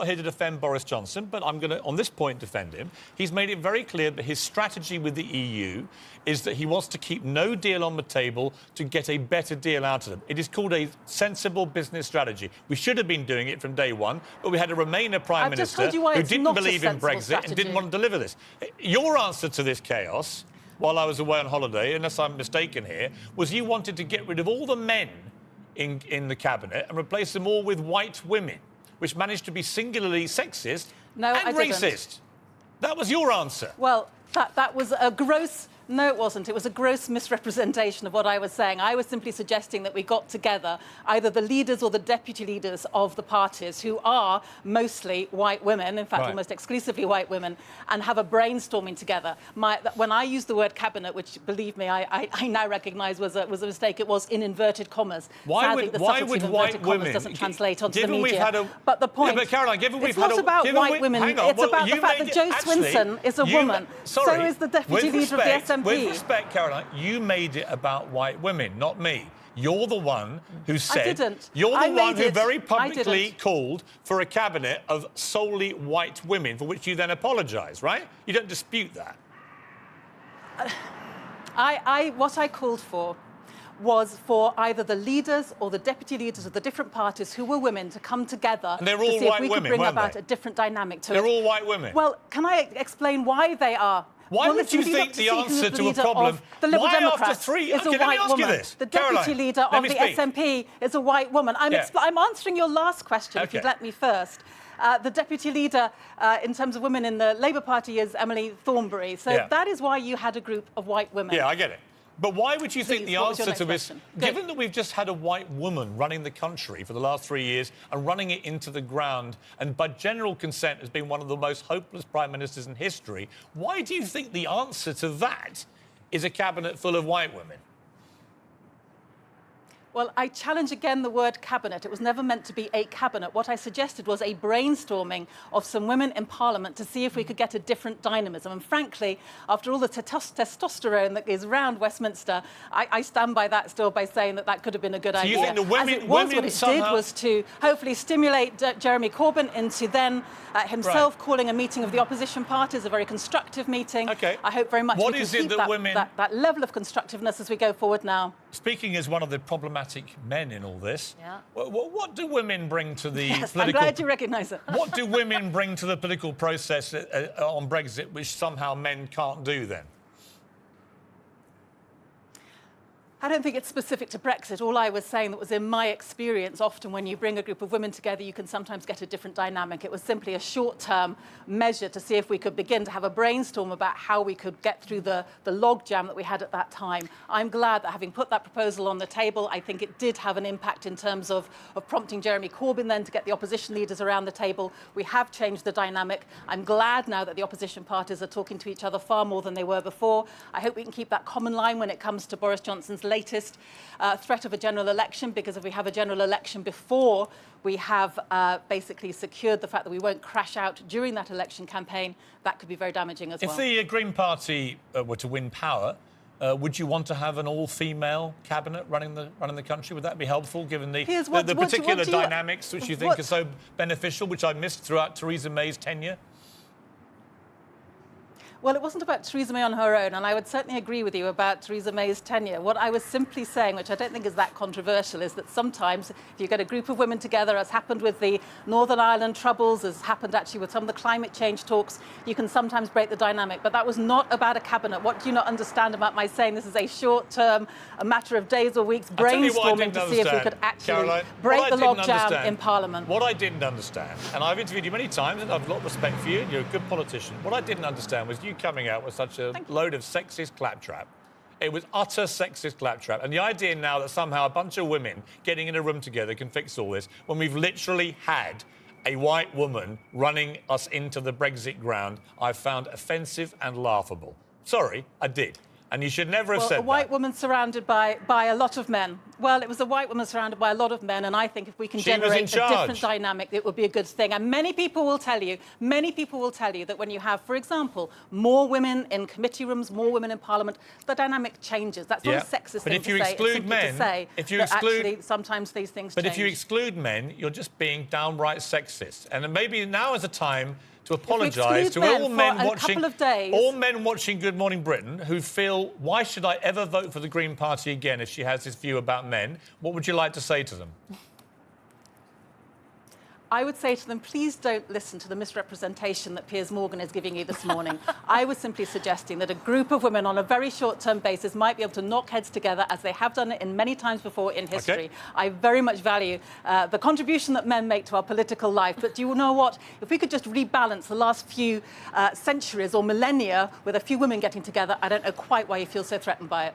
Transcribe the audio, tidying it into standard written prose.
here to defend Boris Johnson, but I'm going to, on this point, defend him. He's made it very clear that his strategy with the EU is that he wants to keep no deal on the table to get a better deal out of them. It is called a sensible business strategy. We should have been doing it from day one, but we had a Remainer Prime Minister who didn't believe in Brexit and didn't want to deliver this. Your answer to this chaos, while I was away on holiday, unless I'm mistaken here, was you wanted to get rid of all the men in the cabinet and replace them all with white women, which managed to be singularly sexist and racist. That was your answer. Well, that was a gross... No, it wasn't. It was a gross misrepresentation of what I was saying. I was simply suggesting that we got together either the leaders or the deputy leaders of the parties, who are mostly white women, in fact, almost exclusively white women, and have a brainstorming together. When I used the word cabinet, which, believe me, I now recognise was a mistake, it was in inverted commas. Why would white women... doesn't translate onto the media. But the point... Yeah, but Caroline, given we've it's not about white women. It's about the fact that Jo Swinson is a woman. So is the deputy leader of the SNP. With respect, Caroline, you made it about white women, not me. You're the one who said... I didn't. You're the one who very publicly called for a cabinet of solely white women, for which you then apologise, right? You don't dispute that. What I called for was for either the leaders or the deputy leaders of the different parties who were women to come together and they're all to see white if we women, could bring about they? A different dynamic to They're all white women. Well, can I explain why they are? Why would you think the answer to a problem... The Liberal Democrats after three... is a white woman. The deputy leader of the SNP is a white woman. I'm answering your last question, if you'd let me first. The deputy leader, in terms of women in the Labour Party, is Emily Thornberry. So that is why you had a group of white women. Yeah, I get it. But why would you think the answer to this... Given that we've just had a white woman running the country for the last 3 years and running it into the ground, and by general consent has been one of the most hopeless prime ministers in history, why do you think the answer to that is a cabinet full of white women? Well, I challenge again the word cabinet. It was never meant to be a cabinet. What I suggested was a brainstorming of some women in Parliament to see if we could get a different dynamism. And frankly, after all the testosterone that is around Westminster, I stand by that still by saying that that could have been a good idea. So you think the women... As it was, what it did was to hopefully stimulate Jeremy Corbyn into then himself calling a meeting of the opposition parties, a very constructive meeting. OK. I hope very much we can keep that level of constructiveness as we go forward now. Speaking as one of the problematic men in all this, what do women bring to the political... I'm glad you recognise it. What do women bring to the political process on Brexit which somehow men can't do then? I don't think it's specific to Brexit. All I was saying that was in my experience, often when you bring a group of women together, you can sometimes get a different dynamic. It was simply a short-term measure to see if we could begin to have a brainstorm about how we could get through the logjam that we had at that time. I'm glad that having put that proposal on the table, I think it did have an impact in terms of prompting Jeremy Corbyn then to get the opposition leaders around the table. We have changed the dynamic. I'm glad now that the opposition parties are talking to each other far more than they were before. I hope we can keep that common line when it comes to Boris Johnson's latest threat of a general election, because if we have a general election before we have basically secured the fact that we won't crash out during that election campaign, that could be very damaging as well. If the Green Party were to win power, would you want to have an all-female cabinet running the country? Would that be helpful, given the particular dynamics which you think are so beneficial, which I missed throughout Theresa May's tenure? Well, it wasn't about Theresa May on her own, and I would certainly agree with you about Theresa May's tenure. What I was simply saying, which I don't think is that controversial, is that sometimes if you get a group of women together, as happened with the Northern Ireland Troubles, as happened actually with some of the climate change talks, you can sometimes break the dynamic. But that was not about a cabinet. What do you not understand about my saying this is a short-term, a matter of days or weeks, brainstorming to see if we could actually break the logjam in Parliament? What I didn't understand, and I've interviewed you many times, and I've a lot of respect for you, and you're a good politician. What I didn't understand was you coming out with such a load of sexist claptrap. It was utter sexist claptrap. And the idea now that somehow a bunch of women getting in a room together can fix all this, when we've literally had a white woman running us into the Brexit ground, I found offensive and laughable. Sorry, I did. And you should never have Well, said a white that. woman surrounded by a lot of men. Well, it was a white woman surrounded by a lot of men, and I think if we can She was in generate a charge. different dynamic, it would be a good thing. And many people will tell you that when you have, for example, more women in committee rooms, more women in Parliament, the dynamic changes. That's not a sexist But thing if you to say. exclude It's simply men, to say if you that exclude- actually sometimes these things But change. if you exclude men, you're just being downright sexist. And then maybe now is the time to apologise exclude to men all for men a watching, couple of days- all men watching Good Morning Britain who feel, why should I ever vote for the Green Party again if she has this view about men? What would you like to say to them? I would say to them, please don't listen to the misrepresentation that Piers Morgan is giving you this morning. I was simply suggesting that a group of women on a very short-term basis might be able to knock heads together, as they have done it in many times before in history. Okay. I very much value the contribution that men make to our political life. But do you know what? If we could just rebalance the last few centuries or millennia with a few women getting together, I don't know quite why you feel so threatened by it.